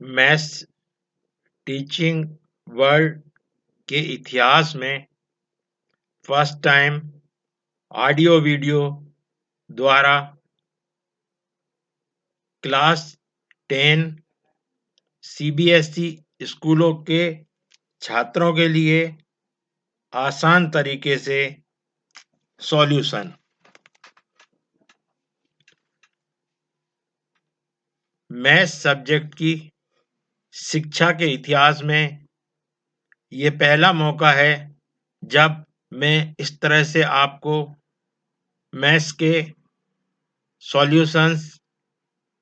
Maths teaching world के इतिहास में फर्स्ट टाइम ऑडियो वीडियो द्वारा क्लास 10 सीबीएसई स्कूलों के छात्रों के लिए आसान तरीके से सॉल्यूशन। मैथ्स सब्जेक्ट की शिक्षा के इतिहास में ये पहला मौका है जब मैं इस तरह से आपको मैथ्स के सॉल्यूशंस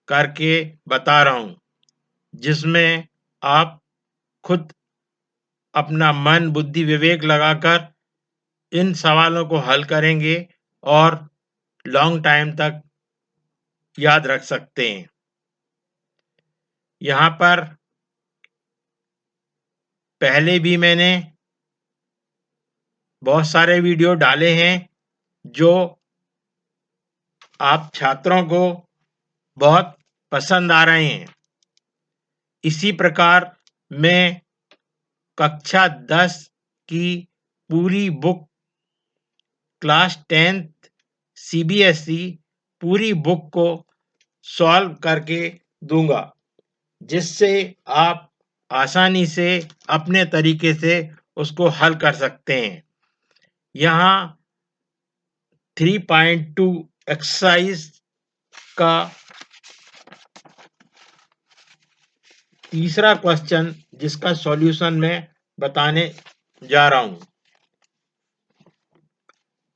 करके बता रहा हूँ, जिसमें आप खुद अपना मन बुद्धि विवेक लगाकर इन सवालों को हल करेंगे और लॉन्ग टाइम तक याद रख सकते हैं। यहाँ पर पहले भी मैंने बहुत सारे वीडियो डाले हैं जो आप छात्रों को बहुत पसंद आ रहे हैं। इसी प्रकार मैं कक्षा 10 की पूरी बुक क्लास 10th सीबीएसई पूरी बुक को सॉल्व करके दूंगा, जिससे आप आसानी से अपने तरीके से उसको हल कर सकते हैं। यहाँ 3.2 एक्सरसाइज का तीसरा क्वेश्चन जिसका सॉल्यूशन मैं बताने जा रहा हूँ।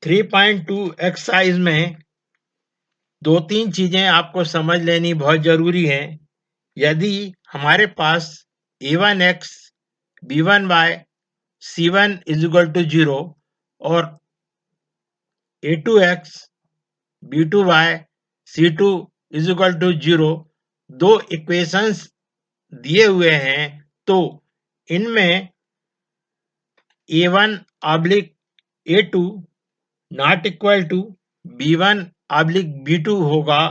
3.2 एक्सरसाइज में 2-3 चीजें आपको समझ लेनी बहुत जरूरी है। यदि हमारे पास a1x b1y c1 is equal to 0 और a2x b2y c2 is equal to 0 दो इक्वेशंस दिए हुए हैं, तो इनमें a1 oblique a2 not equal to b1 oblique b2 होगा,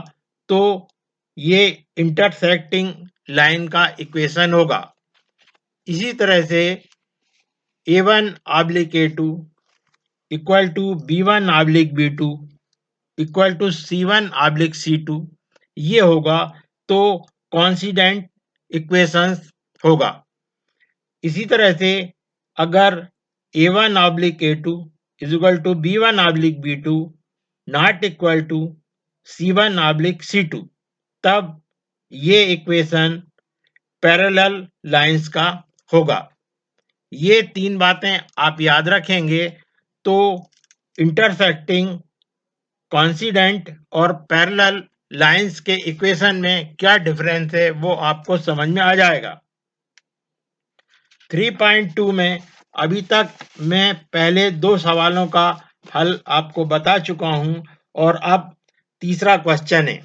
तो ये इंटरसेक्टिंग लाइन का इक्वेशन होगा। इसी तरह से a1 oblique a2 equal to b1 oblique b2 equal to c1 oblique c2 ये होगा, तो कॉन्सिडेंट इक्वेशंस होगा। इसी तरह से अगर a1 oblique a2 is equal to b1 oblique b2 not equal to c1 oblique c2, तब ये इक्वेशन पैरेलल लाइंस का होगा। ये 3 बातें आप याद रखेंगे तो इंटरसेक्टिंग, कॉन्सिडेंट और पैरेलल लाइंस के इक्वेशन में क्या डिफरेंस है वो आपको समझ में आ जाएगा। 3.2 में अभी तक मैं पहले 2 सवालों का हल आपको बता चुका हूं और अब तीसरा क्वेश्चन है।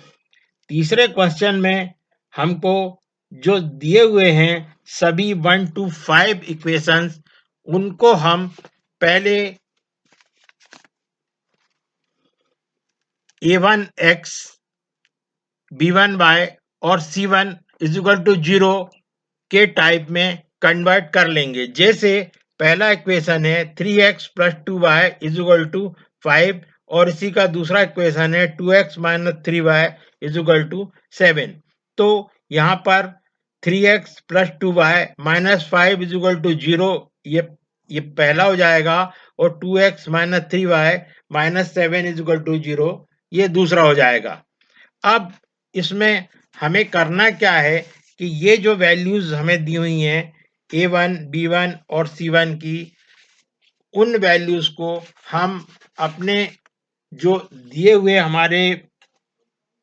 तीसरे क्वेश्चन में हमको जो दिए हुए हैं सभी 1 to 5 इक्वेशंस, उनको हम पहले a1x b1y और c1 इज इक्वल टू 0 के टाइप में कन्वर्ट कर लेंगे। जैसे पहला इक्वेशन है 3x plus 2y is equal to 5 और इसी का दूसरा इक्वेशन है 2x minus 3y is equal to 7। तो यहाँ पर 3x plus 2y minus 5 is equal to 0 ये पहला हो जाएगा और 2x minus 3y minus 7 is equal to 0 ये दूसरा हो जाएगा। अब इसमें हमें करना क्या है कि ये जो वैल्यूज हमें दी हुई हैं a1, b1 और c1 की, उन वैल्यूज को हम अपने जो दिए हुए हमारे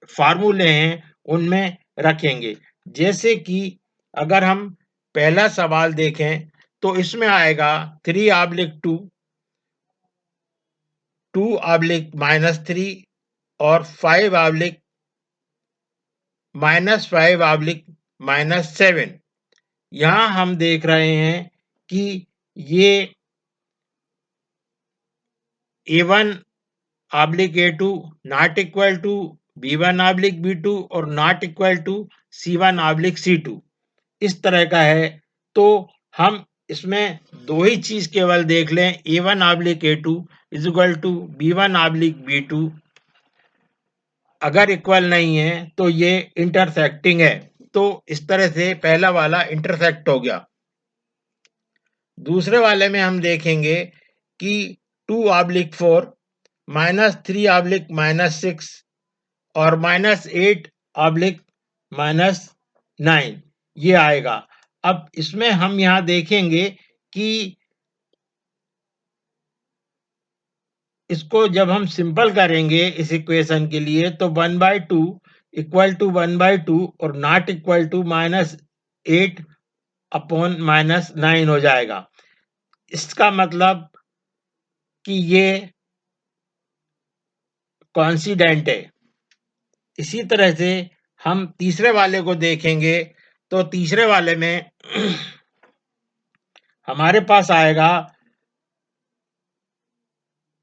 फार्मूले हैं उनमें रखेंगे। जैसे कि अगर हम पहला सवाल देखें तो इसमें आएगा 3 ऑब्लिक 2, 2 ऑब्लिक माइनस 3 और 5 ऑब्लिक माइनस 5 ऑब्लिक माइनस 7। यहाँ हम देख रहे हैं कि ये a1 oblique a2 not equal to b1 oblique b2 और not equal to c1 oblique c2। इस तरह का है, तो हम इसमें दो ही चीज केवल देख लें, A1/A2 is equal to B1/B2 अगर इक्वल नहीं है तो ये इंटरसेक्टिंग है। तो इस तरह से पहला वाला इंटरसेक्ट हो गया। दूसरे वाले में हम देखेंगे कि 2/4 -3/-6 और -8/-9 ये आएगा। अब इसमें हम यहाँ देखेंगे कि इसको जब हम सिंपल करेंगे इस इक्वेशन के लिए, तो 1/2 इक्वल टू 1/2 और नॉट इक्वल टू -8/-9 हो जाएगा। इसका मतलब कि ये कोइंसिडेंट है। इसी तरह से हम तीसरे वाले को देखेंगे, तो तीसरे वाले में हमारे पास आएगा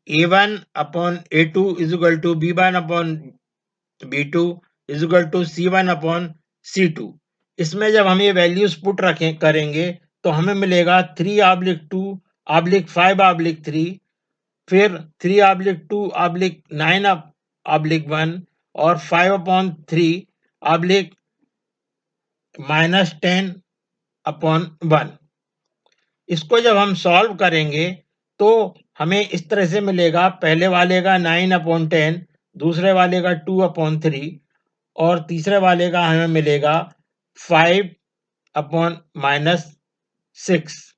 A1/A2 is equal to B1/B2 is equal to C1/C2। इसमें जब हम ये वैल्यूज पुट करेंगे तो हमें मिलेगा 3/2/5/3, फिर 3/2/9/1 और 5/3/-10/1। इसको जब हम सॉल्व करेंगे तो हमें इस तरह से मिलेगा, पहले वाले का 9/10, दूसरे वाले का 2/3 और तीसरे वाले का हमें मिलेगा 5/-6।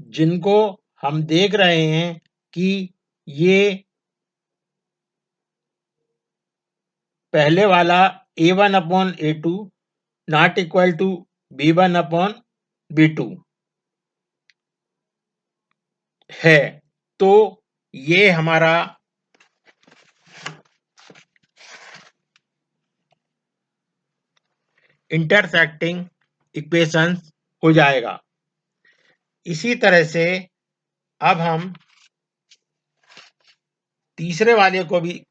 जिनको हम देख रहे हैं कि ये पहले वाला A1/A2 not equal to B1/B2 है, तो ये हमारा इंटरसेक्टिंग इक्वेशंस हो जाएगा। इसी तरह से अब हम तीसरे वाले को भी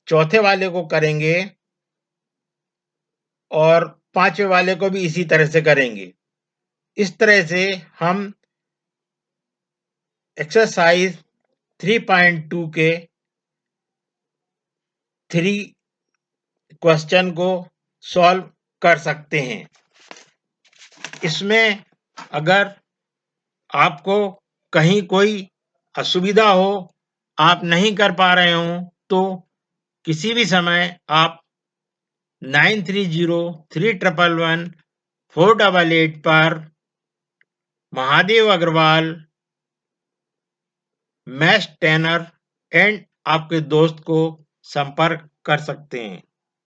चौथे वाले को करेंगे और पांचवें वाले को भी इसी तरह से करेंगे। इस तरह से हम एक्सरसाइज 3.2 के 3 क्वेश्चन को सॉल्व कर सकते हैं। इसमें अगर आपको कहीं कोई असुविधा हो, आप नहीं कर पा रहे हो, तो किसी भी समय आप 9303111488 पर Mahadev Agrawal maths trainer and आपके दोस्त को संपर्क कर सकते हैं।